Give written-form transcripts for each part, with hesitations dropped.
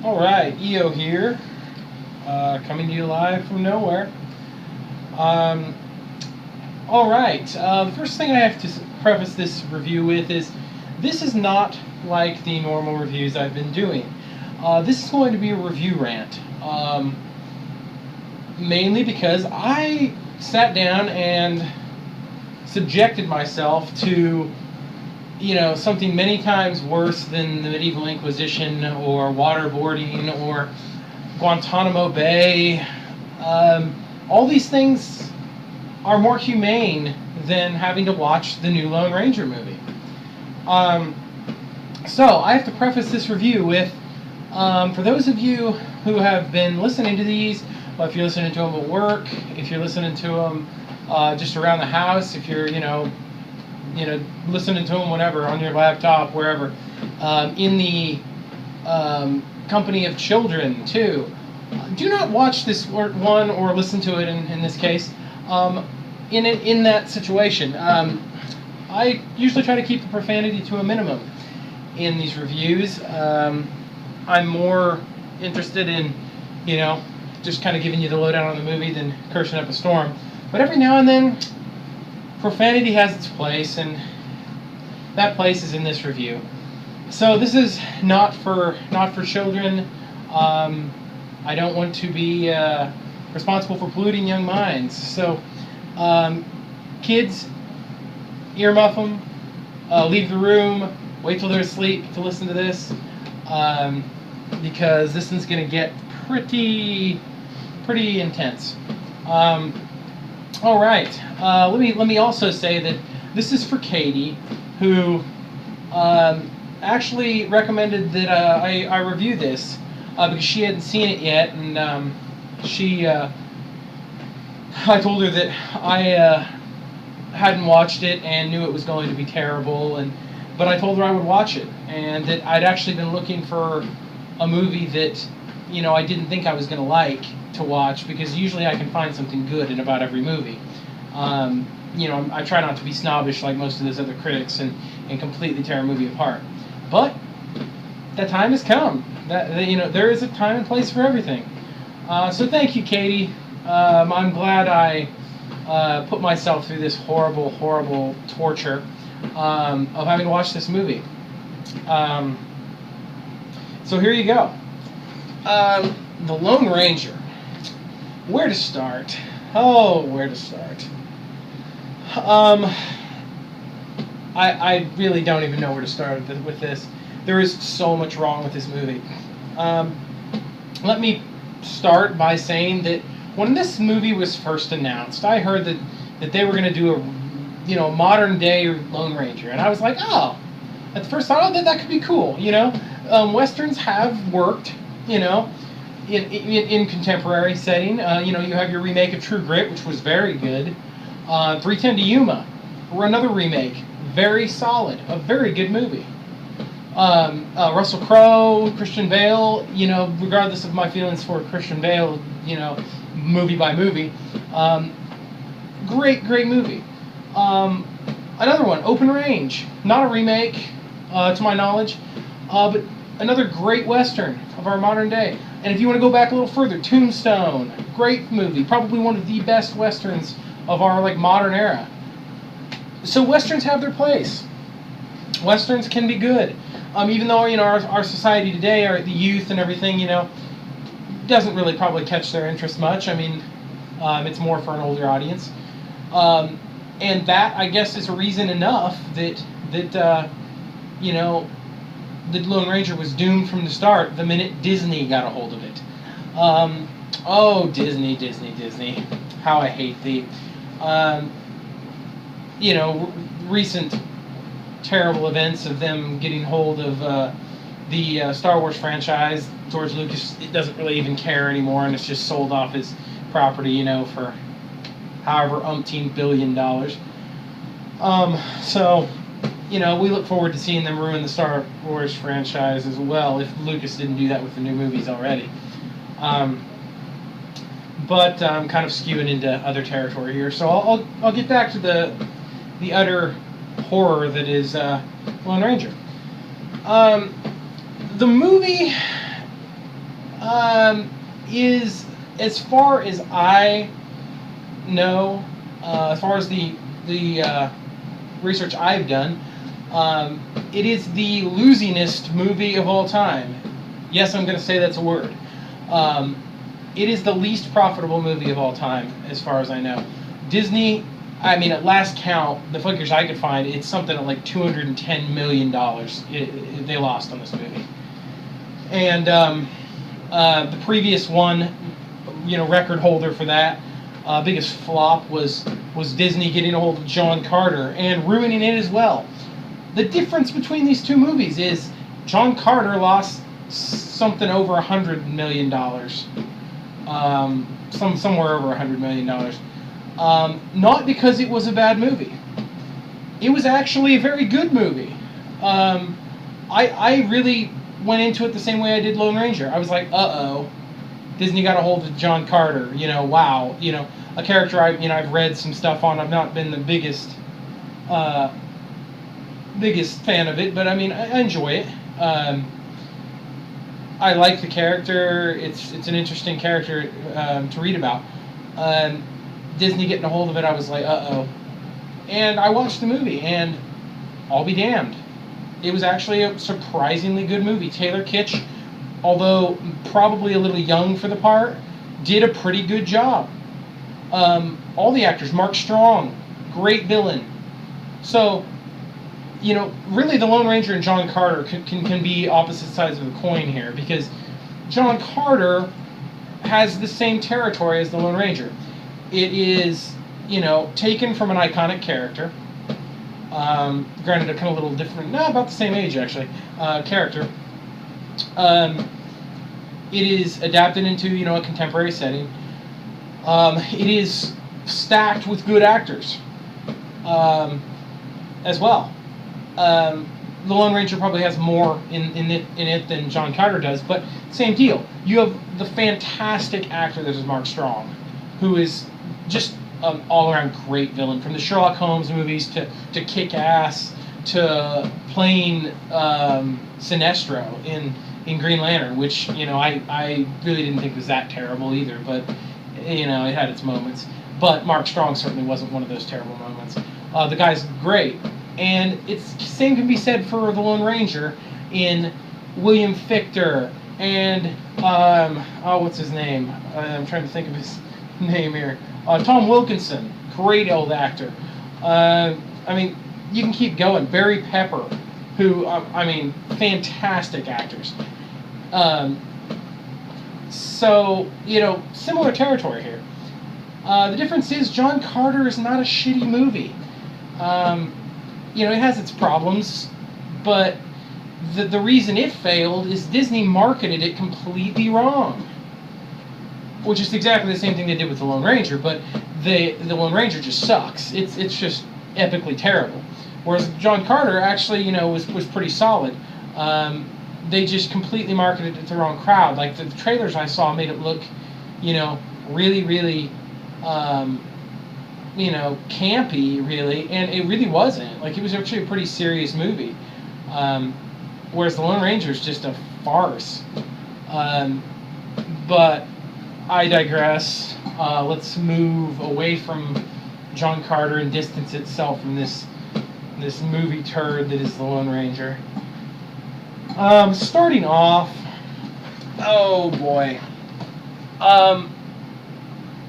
Alright, EO here, coming to you live from nowhere. Alright, the first thing I have to preface this review with is this is not like the normal reviews I've been doing. This is going to be a review rant, mainly because I sat down and subjected myself to something many times worse than the medieval Inquisition or waterboarding or Guantanamo Bay. All these things are more humane than having to watch the new Lone Ranger movie. So I have to preface this review with, for those of you who have been listening to these, well, if you're listening to them at work, if you're listening to them just around the house, if you're listening to them whenever, on your laptop, wherever, in the company of children too. Do not watch this one or listen to it in this case in that situation. I usually try to keep the profanity to a minimum in these reviews. I'm more interested in just kind of giving you the lowdown on the movie than cursing up a storm. But every now and then profanity has its place, and that place is in this review. So this is not for children. I don't want to be responsible for polluting young minds. So kids, earmuff them, leave the room, wait till they're asleep to listen to this, because this one's going to get pretty intense. All right. Let me also say that this is for Katie, who actually recommended that I review this because she hadn't seen it yet, and I told her that I hadn't watched it and knew it was going to be terrible, but I told her I would watch it, and that I'd actually been looking for a movie that I didn't think I was going to like to watch, because usually I can find something good in about every movie. I try not to be snobbish like most of those other critics and completely tear a movie apart. But that time has come. There is a time and place for everything. So thank you, Katie. I'm glad I put myself through this horrible, horrible torture of having to watch this movie. So here you go. The Lone Ranger. Where to start? Oh, where to start? I really don't even know where to start with this. There is so much wrong with this movie. Let me start by saying that when this movie was first announced, I heard that they were going to do a modern day Lone Ranger, and I was like, oh, at the first thought, that could be cool. Westerns have worked, in contemporary setting. You have your remake of True Grit, which was very good. 310 to Yuma, or another remake, very solid, a very good movie. Russell Crowe, Christian Bale, regardless of my feelings for Christian Bale, movie by movie, great movie. Another one, Open Range, not a remake, to my knowledge, but another great Western of our modern day. And if you want to go back a little further, Tombstone, great movie, probably one of the best Westerns of our modern era. So Westerns have their place. Westerns can be good. Even though our society today, the youth and everything, doesn't really probably catch their interest much. I mean, it's more for an older audience. And that, I guess, is a reason enough that the Lone Ranger was doomed from the start the minute Disney got a hold of it. Oh, Disney. How I hate thee. Recent terrible events of them getting hold of the Star Wars franchise. George Lucas doesn't really even care anymore, and it's just sold off his property, for however umpteen $1 billion. So, we look forward to seeing them ruin the Star Wars franchise as well, if Lucas didn't do that with the new movies already. But I'm kind of skewing into other territory here, so I'll get back to the utter horror that is Lone Ranger. The movie is, as far as I know, as far as the research I've done, it is the losingest movie of all time. Yes, I'm going to say that's a word. It is the least profitable movie of all time, as far as I know. Disney, I mean, at last count, the figures I could find, it's something like $210 million they lost on this movie. And the previous one, record holder for that, biggest flop was Disney getting a hold of John Carter and ruining it as well. The difference between these two movies is John Carter lost something over $100 million, somewhere over $100 million. Not because it was a bad movie. It was actually a very good movie. I really went into it the same way I did Lone Ranger. I was like, uh-oh, Disney got a hold of John Carter. Wow. A character I've read some stuff on. I've not been the biggest fan of it, but I mean, I enjoy it. I like the character. It's an interesting character to read about. Disney getting a hold of it, I was like, uh-oh. And I watched the movie, and I'll be damned. It was actually a surprisingly good movie. Taylor Kitsch, although probably a little young for the part, did a pretty good job. All the actors, Mark Strong, great villain. So, really the Lone Ranger and John Carter can be opposite sides of the coin here, because John Carter has the same territory as the Lone Ranger. It is, taken from an iconic character. Granted, a kind of little different, about the same age actually, character. It is adapted into, a contemporary setting. It is stacked with good actors, as well. The Lone Ranger probably has more in it than John Carter does, but same deal. You have the fantastic actor that is Mark Strong, who is just an all-around great villain, from the Sherlock Holmes movies to Kick-Ass to playing Sinestro in Green Lantern, which I really didn't think was that terrible either, but it had its moments. But Mark Strong certainly wasn't one of those terrible moments. The guy's great. And same can be said for the Lone Ranger in William Fichtner and what's his name? I'm trying to think of his name here. Tom Wilkinson, great old actor. You can keep going. Barry Pepper, who fantastic actors. So similar territory here. The difference is John Carter is not a shitty movie. It has its problems, but the reason it failed is Disney marketed it completely wrong. Which is exactly the same thing they did with the Lone Ranger, but the Lone Ranger just sucks. It's just epically terrible. Whereas John Carter actually, was pretty solid. They just completely marketed it to the wrong crowd. Like the trailers I saw made it look, really, really campy, really, and it really wasn't. Like, it was actually a pretty serious movie. Whereas the Lone Ranger is just a farce. But I digress. Let's move away from John Carter and distance itself from this movie turd that is the Lone Ranger. Starting off, oh boy.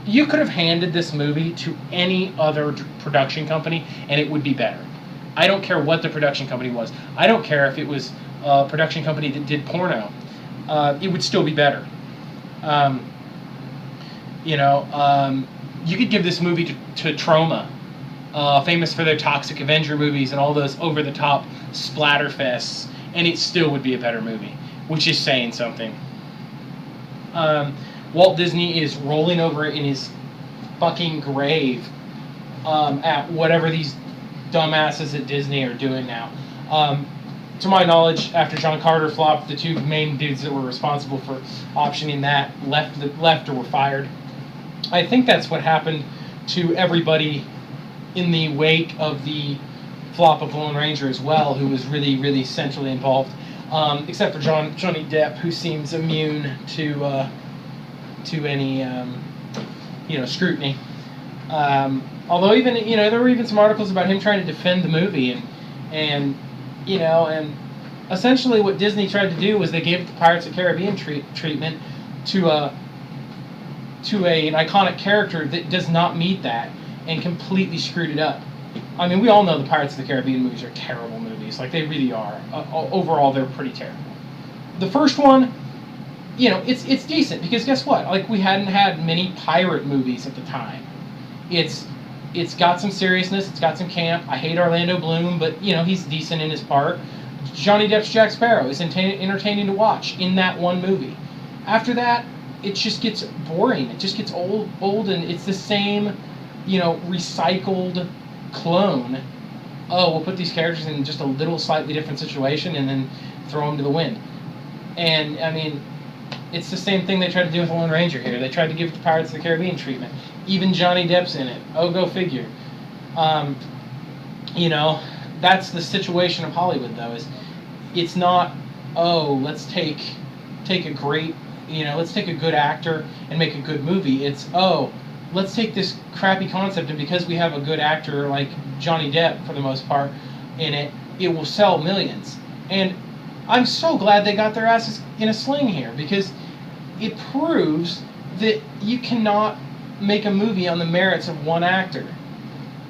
You could have handed this movie to any other production company and it would be better. I don't care what the production company was. I don't care if it was a production company that did porno. It would still be better. You could give this movie to Troma, famous for their Toxic Avenger movies and all those over-the-top splatter fests, and it still would be a better movie, which is saying something. Walt Disney is rolling over in his fucking grave at whatever these dumbasses at Disney are doing now. To my knowledge, after John Carter flopped, the two main dudes that were responsible for optioning that left or were fired. I think that's what happened to everybody in the wake of the flop of Lone Ranger as well, who was really, really centrally involved. except for Johnny Depp, who seems immune to any scrutiny. Although even there were even some articles about him trying to defend the movie, and essentially what Disney tried to do was they gave the Pirates of the Caribbean treatment to an iconic character that does not meet that, and completely screwed it up. I mean, we all know the Pirates of the Caribbean movies are terrible movies. Like, they really are. Overall, they're pretty terrible. The first one, it's decent, because guess what? Like, we hadn't had many pirate movies at the time. It's got some seriousness, it's got some camp. I hate Orlando Bloom, but, he's decent in his part. Johnny Depp's Jack Sparrow is entertaining to watch in that one movie. After that, it just gets boring. It just gets old, and it's the same, recycled clone. Oh, we'll put these characters in just a little slightly different situation and then throw them to the wind. And, I mean, it's the same thing they tried to do with the Lone Ranger here. They tried to give the Pirates of the Caribbean treatment. Even Johnny Depp's in it. Oh, go figure. That's the situation of Hollywood, though, is it's not, let's take a great, let's take a good actor and make a good movie. It's, let's take this crappy concept, and because we have a good actor like Johnny Depp, for the most part, in it, it will sell millions. And I'm so glad they got their asses in a sling here, because it proves that you cannot make a movie on the merits of one actor.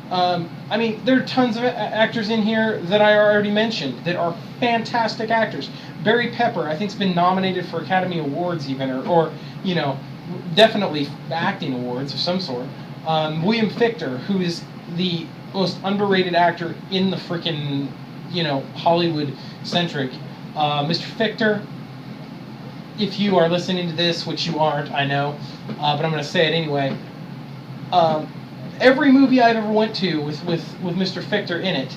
I mean, there are tons of actors in here that I already mentioned that are fantastic actors. Barry Pepper, I think, has been nominated for Academy Awards even, or definitely acting awards of some sort. William Fichtner, who is the most underrated actor in the frickin', Hollywood-centric. Mr. Fichtner, if you are listening to this, which you aren't, I know, but I'm going to say it anyway. Every movie I've ever went to with Mr. Fichtner in it,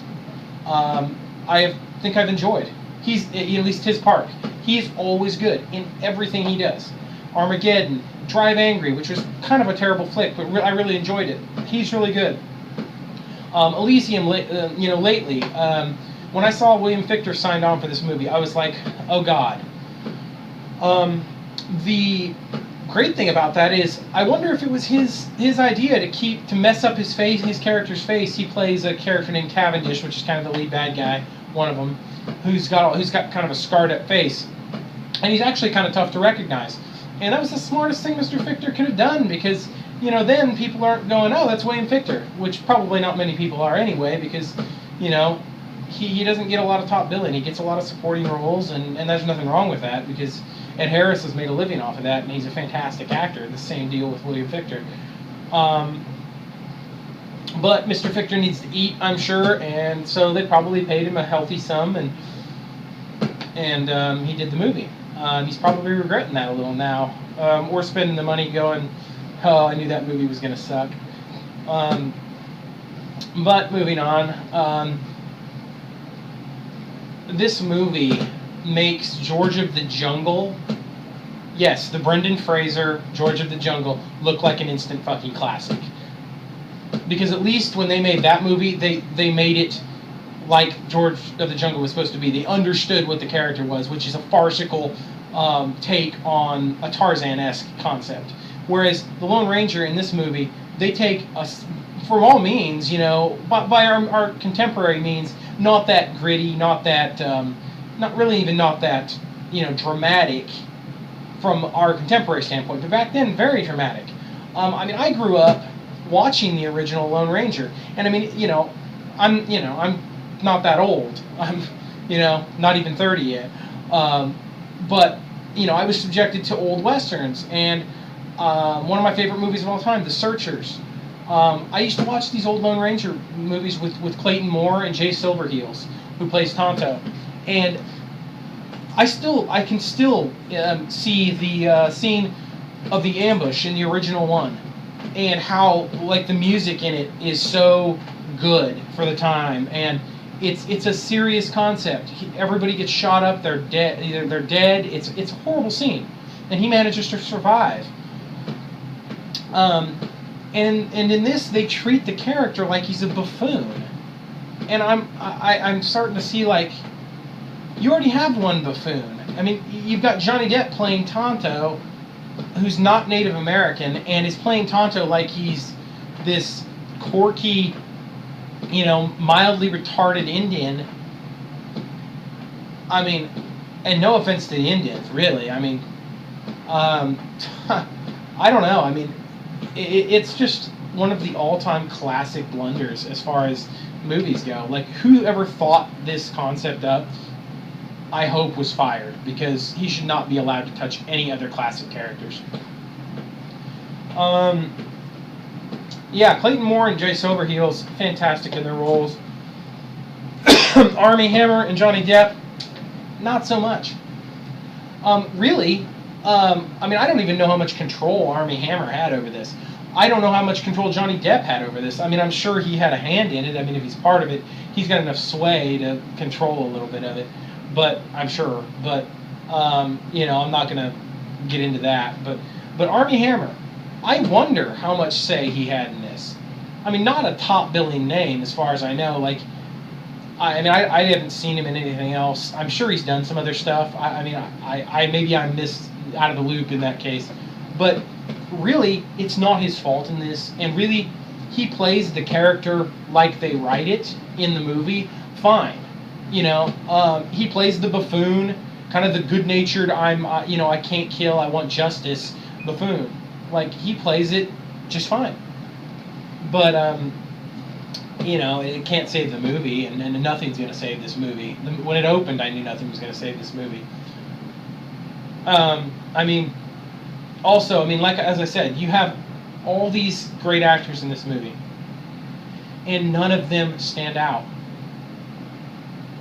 I think I've enjoyed. He's, at least his part, he's always good in everything he does. Armageddon, Drive Angry, which was kind of a terrible flick, but I really enjoyed it. He's really good. Elysium, lately, when I saw William Fichtner signed on for this movie, I was like, oh God. The great thing about that is, I wonder if it was his idea to mess up his character's face. He plays a character named Cavendish, which is kind of the lead bad guy, one of them, who's got kind of a scarred up face, and he's actually kind of tough to recognize. And that was the smartest thing Mr. Fichtner could have done, because then people aren't going, oh, that's William Fichtner, which probably not many people are anyway, because he doesn't get a lot of top billing. He gets a lot of supporting roles, and there's nothing wrong with that, because Ed Harris has made a living off of that, and he's a fantastic actor. The same deal with William Fichtner. But Mr. Fichtner needs to eat, I'm sure, and so they probably paid him a healthy sum, and he did the movie. He's probably regretting that a little now, or spending the money going, oh, I knew that movie was going to suck. But moving on, this movie makes George of the Jungle, yes, the Brendan Fraser George of the Jungle, look like an instant fucking classic. Because at least when they made that movie, they made it like George of the Jungle was supposed to be. They understood what the character was, which is a farcical take on a Tarzan-esque concept. Whereas the Lone Ranger in this movie, they take for all means, by our contemporary means, not that gritty, not that, not that, dramatic from our contemporary standpoint, but back then, very dramatic. I grew up watching the original Lone Ranger, and I'm not that old. I'm, not even 30 yet. But, I was subjected to old westerns, and one of my favorite movies of all time, The Searchers. I used to watch these old Lone Ranger movies with Clayton Moore and Jay Silverheels, who plays Tonto, and I can still see the scene of the ambush in the original one, and how the music in it is so good for the time, and it's a serious concept. Everybody gets shot up, they're dead. Either they're dead. It's a horrible scene, and he manages to survive. And in this, they treat the character like he's a buffoon, and I'm starting to see You already have one buffoon. I mean, you've got Johnny Depp playing Tonto, who's not Native American, and is playing Tonto like he's this quirky, mildly retarded Indian. I mean, and no offense to the Indians, really. I mean, I don't know. I mean, it's just one of the all-time classic blunders as far as movies go. Like, whoever thought this concept up, I hope was fired, because he should not be allowed to touch any other classic characters. Yeah, Clayton Moore and Jay Silverheels, fantastic in their roles. Armie Hammer and Johnny Depp, not so much. Really, I mean, I don't even know how much control Armie Hammer had over this. I don't know how much control Johnny Depp had over this. I mean, I'm sure he had a hand in it. I mean, if he's part of it, he's got enough sway to control a little bit of it. But I'm sure. But I'm not gonna get into that. But Armie Hammer, I wonder how much say he had in this. I mean, not a top billing name as far as I know. Like, I haven't seen him in anything else. I'm sure he's done some other stuff. Maybe I'm missed out of the loop in that case. But really, it's not his fault in this. And really, he plays the character like they write it in the movie. Fine. He plays the buffoon, kind of the good-natured, I can't kill, I want justice buffoon. Like, he plays it just fine. But, it can't save the movie, and nothing's going to save this movie. When it opened, I knew nothing was going to save this movie. As I said, you have all these great actors in this movie, and none of them stand out.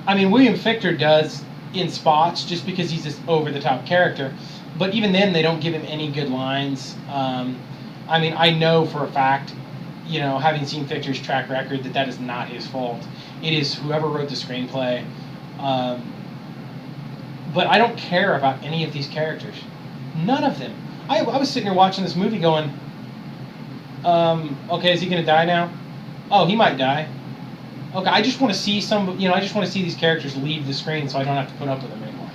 I mean, William Fichtner does in spots just because he's this over-the-top character, but even then they don't give him any good lines. I know for a fact, having seen Fichtner's track record, that is not his fault. It is whoever wrote the screenplay. But I don't care about any of these characters. None of them. I was sitting here watching this movie going, okay, is he going to die now? Oh, he might die. Okay, I just want to see I just want to see these characters leave the screen so I don't have to put up with them anymore.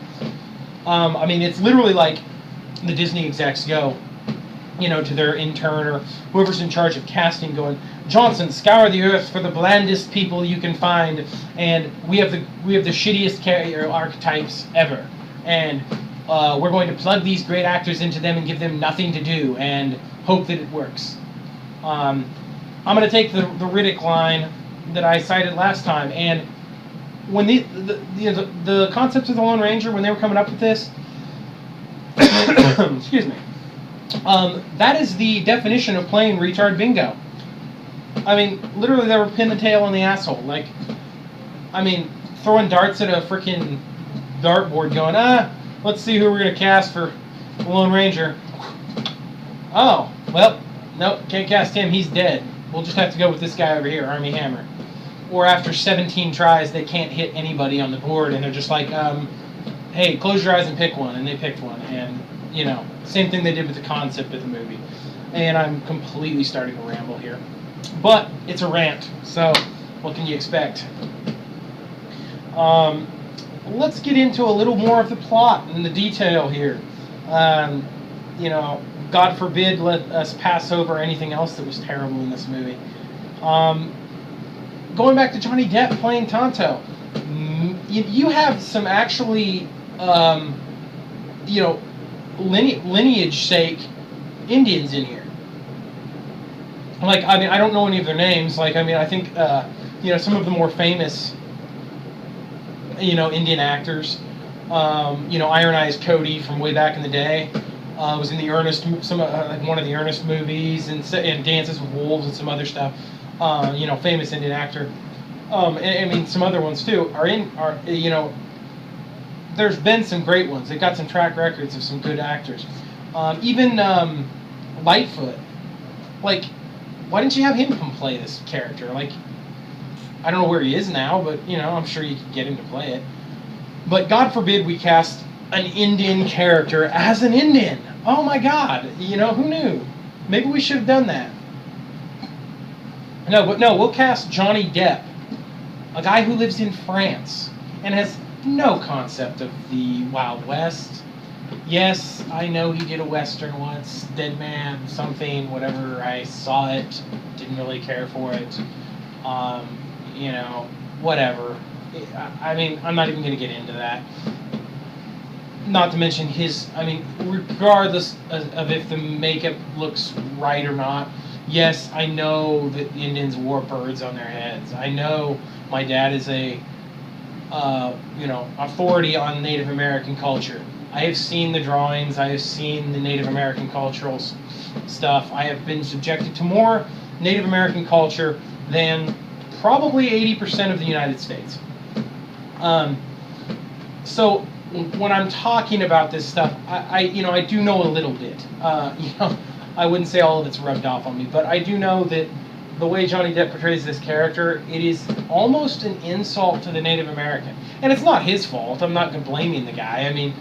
It's literally like the Disney execs go, to their intern or whoever's in charge of casting going, Johnson, scour the earth for the blandest people you can find, and we have the shittiest archetypes ever, and we're going to plug these great actors into them and give them nothing to do and hope that it works. I'm going to take the Riddick line that I cited last time, and when the concepts of the Lone Ranger, when they were coming up with this, excuse me, that is the definition of playing retard bingo. Literally they were pin the tail on the asshole. Like, throwing darts at a freaking dartboard going, let's see who we're going to cast for the Lone Ranger. Oh, well, nope, can't cast him, he's dead. We'll just have to go with this guy over here, Armie Hammer. Or after 17 tries, they can't hit anybody on the board, and they're just like, hey, close your eyes and pick one, and they picked one. And, same thing they did with the concept of the movie. And I'm completely starting to ramble here. But it's a rant, so what can you expect? Let's get into a little more of the plot and the detail here. God forbid let us pass over anything else that was terrible in this movie. Going back to Johnny Depp playing Tonto, you have some actually, lineage sake Indians in here. Like, I don't know any of their names. Like, I think, some of the more famous, Indian actors, Iron Eyes Cody from way back in the day, was in the Ernest, one of the Ernest movies, and Dances with Wolves and some other stuff. Famous Indian actor. Some other ones too there's been some great ones. They've got some track records of some good actors. Even Lightfoot. Like, why didn't you have him come play this character? Like, I don't know where he is now, but, I'm sure you could get him to play it. But God forbid we cast an Indian character as an Indian. Oh my God. Who knew? Maybe we should have done that. No, we'll cast Johnny Depp, a guy who lives in France and has no concept of the Wild West. Yes, I know he did a Western once, Dead Man, something, whatever. I saw it, didn't really care for it. Um, you know, whatever. I mean, I'm not even going to get into that. Not to mention his, I mean, regardless of if the makeup looks right or not, yes, I know that the Indians wore birds on their heads. I know my dad is a, authority on Native American culture. I have seen the drawings. I have seen the Native American cultural stuff. I have been subjected to more Native American culture than probably 80% of the United States. So when I'm talking about this stuff, I do know a little bit. I wouldn't say all of it's rubbed off on me, but I do know that the way Johnny Depp portrays this character, it is almost an insult to the Native American. And it's not his fault. I'm not blaming the guy. I mean,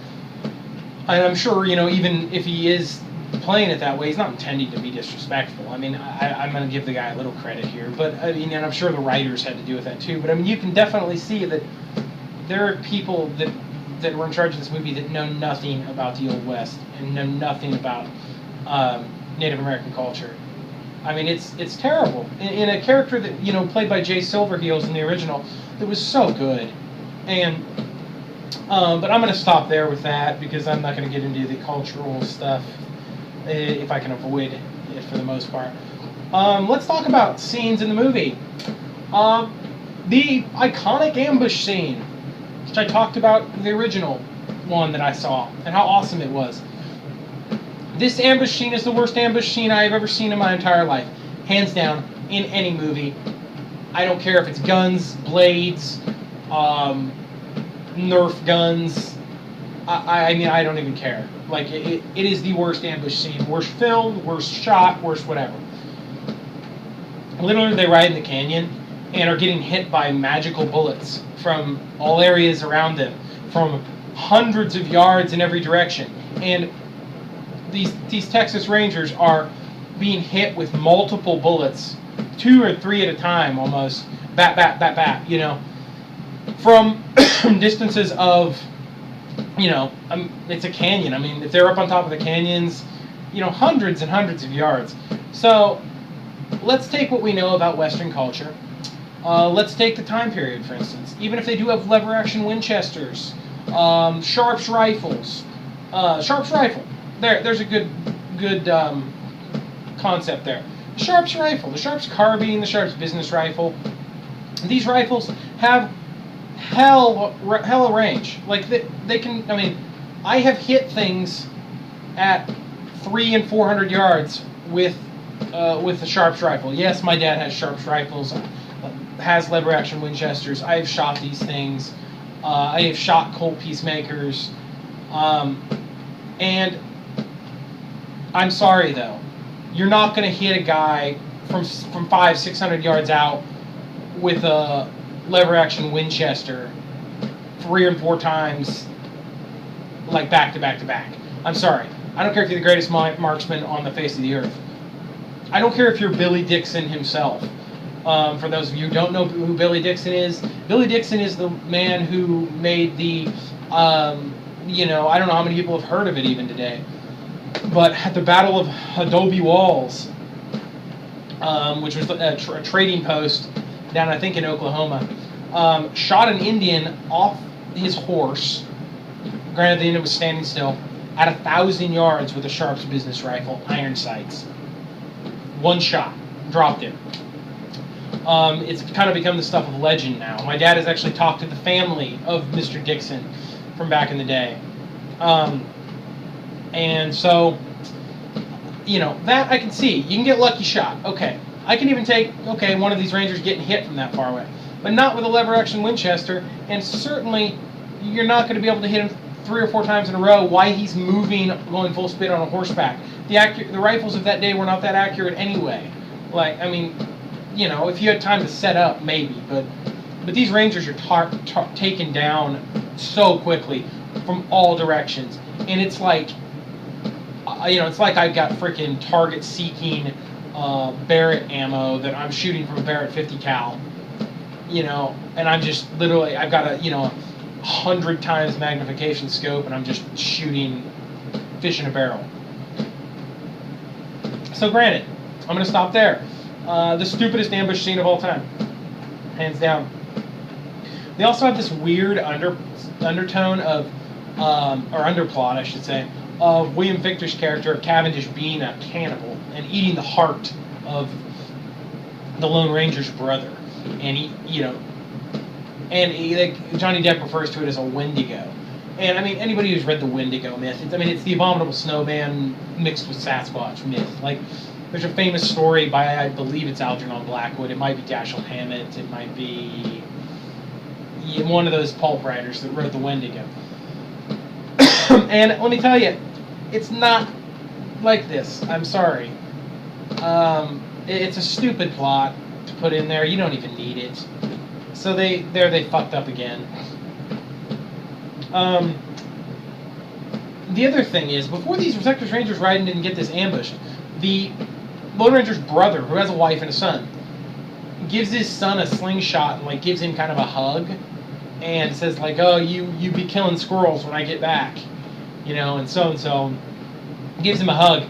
I'm sure, even if he is playing it that way, he's not intending to be disrespectful. I mean, I'm going to give the guy a little credit here. But, I mean, and I'm sure the writers had to do with that too. But, I mean, you can definitely see that there are people that were in charge of this movie that know nothing about the Old West and know nothing about Native American culture. I mean, it's terrible. In a character that, played by Jay Silverheels in the original, that was so good. And, but I'm going to stop there with that because I'm not going to get into the cultural stuff if I can avoid it for the most part. Let's talk about scenes in the movie. The iconic ambush scene, which I talked about in the original one that I saw, and how awesome it was. This ambush scene is the worst ambush scene I have ever seen in my entire life. Hands down, in any movie. I don't care if it's guns, blades, Nerf guns. I mean, I don't even care. Like, it is the worst ambush scene. Worst filmed, worst shot, worst whatever. Literally, they ride in the canyon and are getting hit by magical bullets from all areas around them, from hundreds of yards in every direction. And these Texas Rangers are being hit with multiple bullets, 2 or 3 at a time almost, bat, bat, bat, bat, from distances of, it's a canyon. I mean, if they're up on top of the canyons, hundreds and hundreds of yards. So let's take what we know about Western culture. Let's take the time period, for instance. Even if they do have lever-action Winchesters, Sharps rifles. Sharps rifle. There's a good concept there. The Sharps rifle, the Sharps carbine, the Sharps business rifle. These rifles have hella range. Like they can. I mean, I have hit things at 300 and 400 yards with the Sharps rifle. Yes, my dad has Sharps rifles, has lever action Winchesters. I have shot these things. I have shot Colt Peacemakers, and I'm sorry though, you're not going to hit a guy from 500-600 yards out with a lever action Winchester 3 or 4 times, like back to back to back. I'm sorry. I don't care if you're the greatest marksman on the face of the earth. I don't care if you're Billy Dixon himself. For those of you who don't know who Billy Dixon is the man who made the, I don't know how many people have heard of it even today, but at the Battle of Adobe Walls, which was a trading post down, I think, in Oklahoma, shot an Indian off his horse. Granted, the Indian was standing still, at 1,000 yards with a Sharps business rifle, iron sights. One shot, dropped him. It's kind of become the stuff of legend now. My dad has actually talked to the family of Mr. Dixon from back in the day. And so, that I can see. You can get lucky shot. Okay. I can even take, one of these Rangers getting hit from that far away. But not with a lever-action Winchester, and certainly you're not going to be able to hit him 3 or 4 times in a row while he's moving, going full speed on a horseback. The rifles of that day were not that accurate anyway. Like, I mean, if you had time to set up, maybe. But these Rangers are taken down so quickly from all directions. And it's like, it's like I've got freaking target-seeking Barrett ammo that I'm shooting from a Barrett 50 cal, and I'm just literally, I've got a 100 times magnification scope, and I'm just shooting fish in a barrel. So granted, I'm going to stop there. The stupidest ambush scene of all time, hands down. They also have this weird undertone of, or underplot, I should say, of William Victor's character Cavendish being a cannibal and eating the heart of the Lone Ranger's brother, and like Johnny Depp refers to it as a Wendigo. And I mean, anybody who's read the Wendigo myth, it's the abominable snowman mixed with Sasquatch myth. Like, there's a famous story by, I believe it's Algernon Blackwood. It might be Dashiell Hammett. It might be one of those pulp writers that wrote the Wendigo. And let me tell you, it's not like this. I'm sorry. It's a stupid plot to put in there. You don't even need it. So they fucked up again. The other thing is, before these Texas Rangers ride in and get this ambushed, the Lone Ranger's brother, who has a wife and a son, gives his son a slingshot and like gives him kind of a hug, and says like, "Oh, you be killing squirrels when I get back," and so gives him a hug,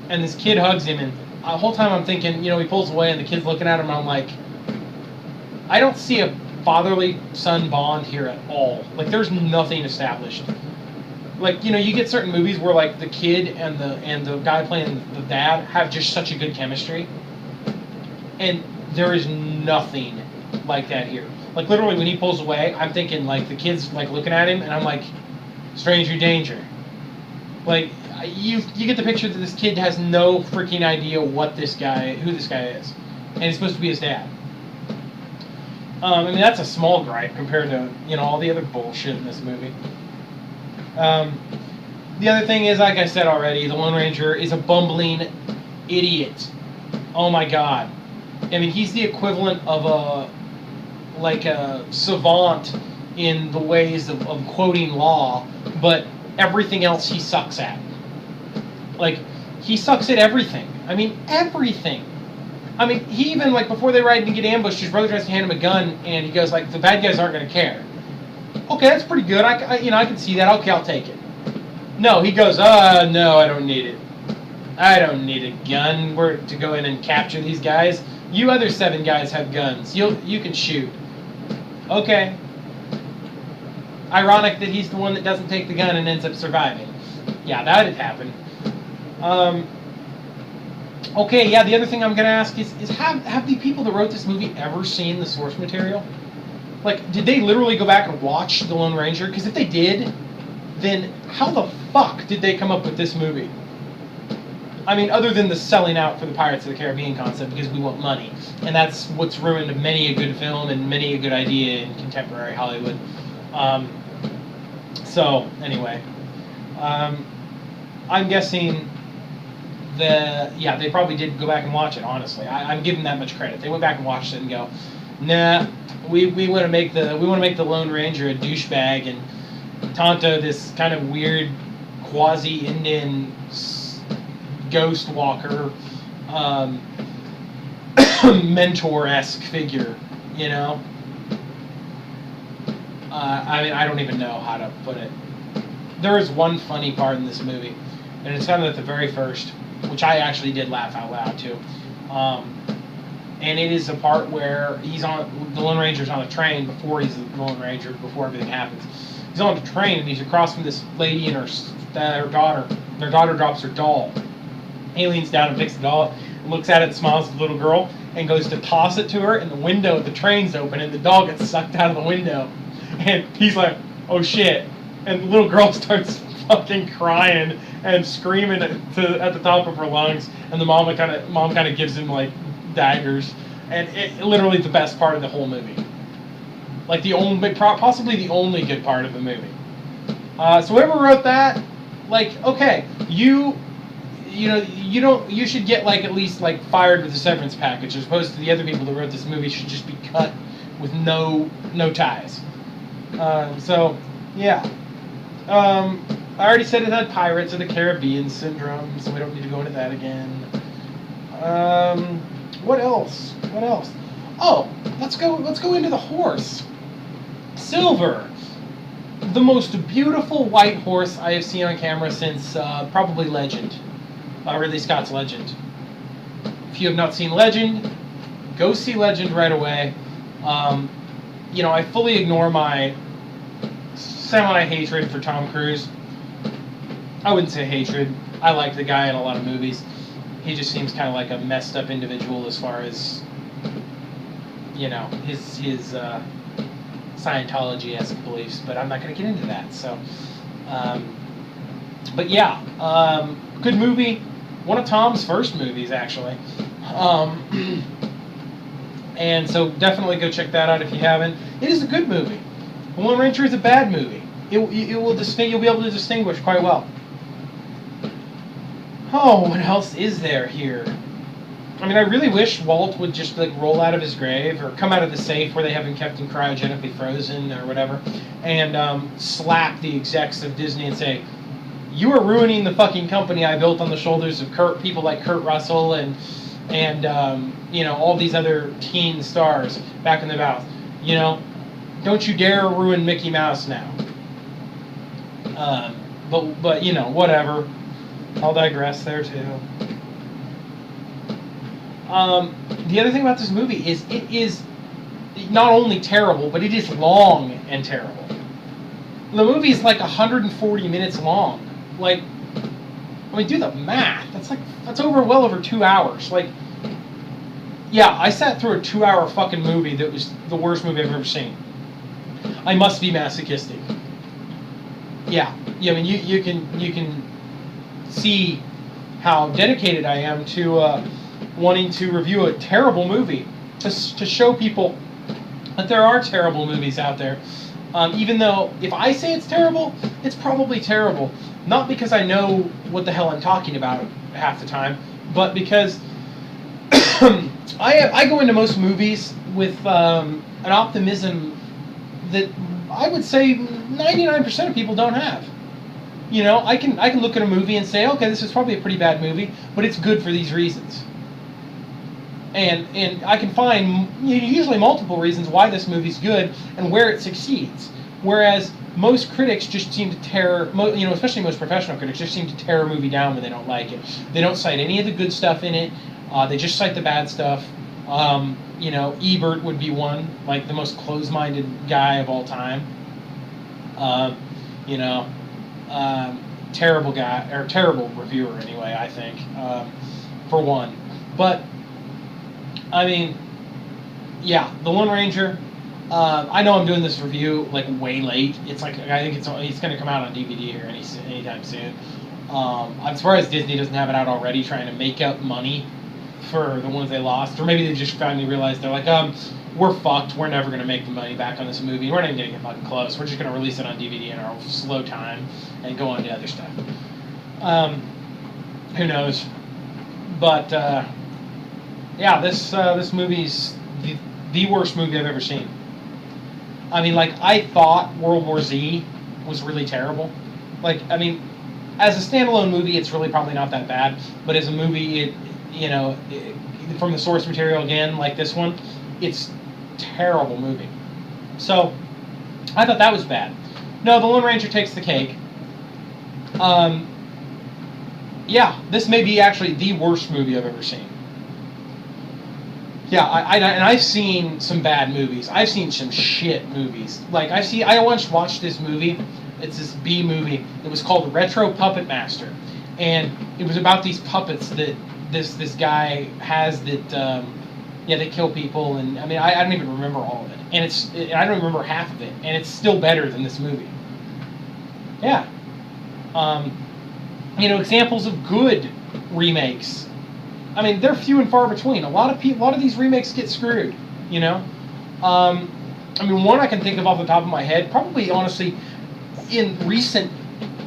and this kid hugs him, and the whole time I'm thinking, he pulls away, and the kid's looking at him, and I'm like, I don't see a fatherly son bond here at all. Like, there's nothing established. Like, you get certain movies where like the kid and the guy playing the dad have just such a good chemistry, and there is nothing like that here. Like, literally when he pulls away, I'm thinking like the kid's like looking at him, and I'm like, stranger danger. Like, you get the picture that this kid has no freaking idea who this guy is, and he's supposed to be his dad. That's a small gripe compared to all the other bullshit in this movie. The other thing is, like I said already, the Lone Ranger is a bumbling idiot. Oh my god. He's the equivalent of a savant in the ways of quoting law, but everything else he sucks at. Like, he sucks at everything. Everything. He even, like, before they ride and get ambushed, his brother tries to hand him a gun, and he goes, like, the bad guys aren't going to care. Okay, that's pretty good. I can see that. Okay, I'll take it. No, he goes, no, I don't need it. I don't need a gun to go in and capture these guys. You other 7 guys have guns. You can shoot. Okay. Ironic that he's the one that doesn't take the gun and ends up surviving. Yeah, that had happened. Okay, yeah, the other thing I'm going to ask is have the people that wrote this movie ever seen the source material? Like, did they literally go back and watch The Lone Ranger? Because if they did, then how the fuck did they come up with this movie? Other than the selling out for the Pirates of the Caribbean concept because we want money. And that's what's ruined many a good film and many a good idea in contemporary Hollywood. So, anyway. I'm guessing they probably did go back and watch it, honestly. I'm giving that much credit. They went back and watched it and go, nah, we want to make the Lone Ranger a douchebag and Tonto this kind of weird quasi-Indian ghost walker mentor-esque figure, I don't even know how to put it. There is one funny part in this movie, and it's kind of at the very first, which I actually did laugh out loud too. And it is a part where the Lone Ranger's on a train before he's the Lone Ranger, before everything happens. He's on the train and he's across from this lady and her daughter. Their daughter drops her doll. He leans down and picks the doll up and looks at it, smiles at the little girl, and goes to toss it to her, and the window of the train's open and the doll gets sucked out of the window. And he's like, oh shit. And the little girl starts fucking crying and screaming at the top of her lungs, and the mom kind of gives him like daggers, and it literally the best part of the whole movie, like possibly the only good part of the movie. So whoever wrote that, like, okay, you should get like at least like fired with a severance package, as opposed to the other people that wrote this movie should just be cut with no ties. So yeah. I already said it had Pirates of the Caribbean syndrome, so we don't need to go into that again. What else? Oh, let's go into the horse. Silver. the most beautiful white horse I have seen on camera since probably Legend, Ridley Scott's Legend. If you have not seen Legend, go see Legend right away. You know, I fully ignore my semi-hatred for Tom Cruise. I wouldn't say hatred. I like the guy in a lot of movies. He just seems kind of like a messed up individual as far as, you know, his Scientology-esque beliefs, but I'm not going to get into that. So, but yeah, good movie. One of Tom's first movies, actually. And so definitely go check that out if you haven't. It is a good movie. The Lone Ranger is a bad movie. You'll be able to distinguish quite well. Oh, what else is there here? I mean, I really wish Walt would just like roll out of his grave or come out of the safe where they have him kept in cryogenically frozen or whatever, and slap the execs of Disney and say, "You are ruining the fucking company I built on the shoulders of people like Kurt Russell and you know, all these other teen stars back in the mouth. You know, don't you dare ruin Mickey Mouse now." But you know, whatever. I'll digress there too. The other thing about this movie is it is not only terrible, but it is long and terrible. The movie is like 140 minutes long. Like, I mean, do the math. That's well over 2 hours. Like, yeah, I sat through a 2-hour fucking movie that was the worst movie I've ever seen. I must be masochistic. Yeah, I mean, you can see how dedicated I am to wanting to review a terrible movie, to show people that there are terrible movies out there. Even though if I say it's terrible, it's probably terrible. Not because I know what the hell I'm talking about half the time, but because I go into most movies with an optimism that I would say 99% of people don't have. You know, I can look at a movie and say, okay, this is probably a pretty bad movie, but it's good for these reasons. And I can find usually multiple reasons why this movie's good and where it succeeds. Whereas most critics just seem to tear, you know, especially most professional critics, just seem to tear a movie down when they don't like it. They don't cite any of the good stuff in it. They just cite the bad stuff. You know, Ebert would be one, like the most closed-minded guy of all time. You know, terrible guy, or terrible reviewer anyway, I think, for one. But I mean, yeah, The Lone Ranger. I know I'm doing this review like way late. It's like I think it's going to come out on DVD here anytime soon. I'm surprised Disney doesn't have it out already, trying to make up money for the ones they lost, or maybe they just finally realized they're like, we're fucked. We're never going to make the money back on this movie. We're not even going to get fucking close. We're just going to release it on DVD in our slow time and go on to other stuff. Who knows? But yeah, this movie's the worst movie I've ever seen. I mean, like, I thought World War Z was really terrible. Like, I mean, as a standalone movie, it's really probably not that bad. But as a movie, from the source material again, like this one, it's a terrible movie. So, I thought that was bad. No, The Lone Ranger takes the cake. Yeah, this may be actually the worst movie I've ever seen. Yeah, and I've seen some bad movies. I've seen some shit movies. Like I once watched this movie. It's this B movie. It was called Retro Puppet Master, and it was about these puppets that this guy has that they kill people. And I mean I don't even remember all of it, and I don't remember half of it, and it's still better than this movie. Yeah, examples of good remakes. I mean, they're few and far between. A lot of these remakes get screwed, you know? I mean, one I can think of off the top of my head, probably, honestly, in recent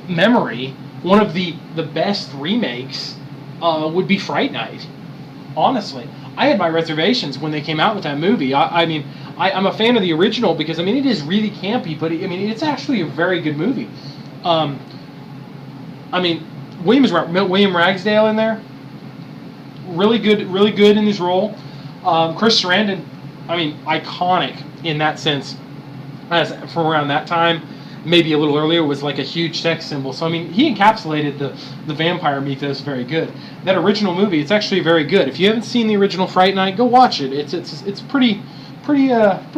memory, one of the best remakes would be Fright Night. Honestly. I had my reservations when they came out with that movie. I'm a fan of the original because, I mean, it is really campy, but, it's actually a very good movie. I mean, William Ragsdale in there. Really good in his role. Chris Sarandon, I mean, iconic in that sense, as from around that time, maybe a little earlier was like a huge sex symbol. So I mean, he encapsulated the vampire mythos very good. That original movie, it's actually very good. If you haven't seen the original Fright Night, go watch it. It's pretty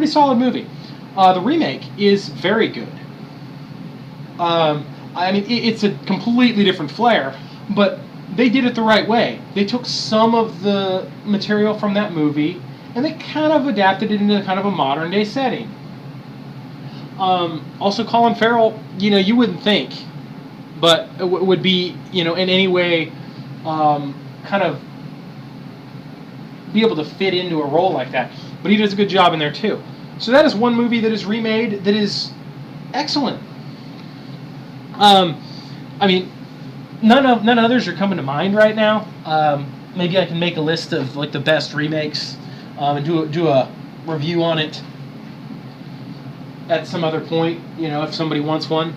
solid movie. The remake is very good. I mean, it's a completely different flair, but they did it the right way. They took some of the material from that movie and they kind of adapted it into kind of a modern day setting. Also, Colin Farrell, you wouldn't think, but it would be, in any way, kind of be able to fit into a role like that. But he does a good job in there too. So that is one movie that is remade that is excellent. I mean, none others are coming to mind right now. Maybe I can make a list of like the best remakes and do a review on it at some other point, if somebody wants one.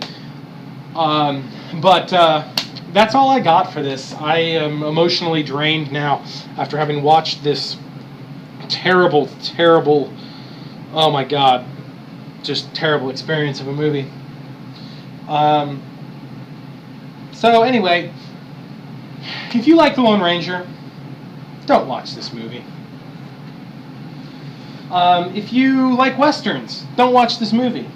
But that's all I got for this. I am emotionally drained now after having watched this terrible, oh my God, just terrible experience of a movie. So anyway, if you like The Lone Ranger, don't watch this movie. If you like westerns, don't watch this movie.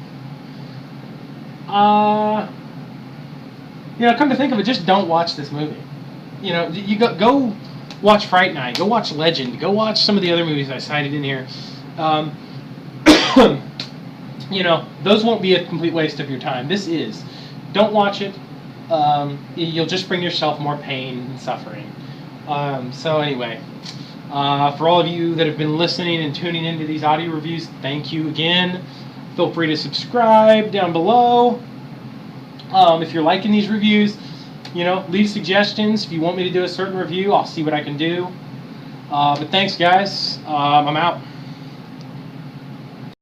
Come to think of it, just don't watch this movie. You go watch Fright Night, go watch Legend, go watch some of the other movies I cited in here. Those won't be a complete waste of your time. This is. Don't watch it. You'll just bring yourself more pain and suffering. So anyway, for all of you that have been listening and tuning into these audio reviews, thank you again. Feel free to subscribe down below. If you're liking these reviews, leave suggestions. If you want me to do a certain review, I'll see what I can do. But thanks, guys. I'm out.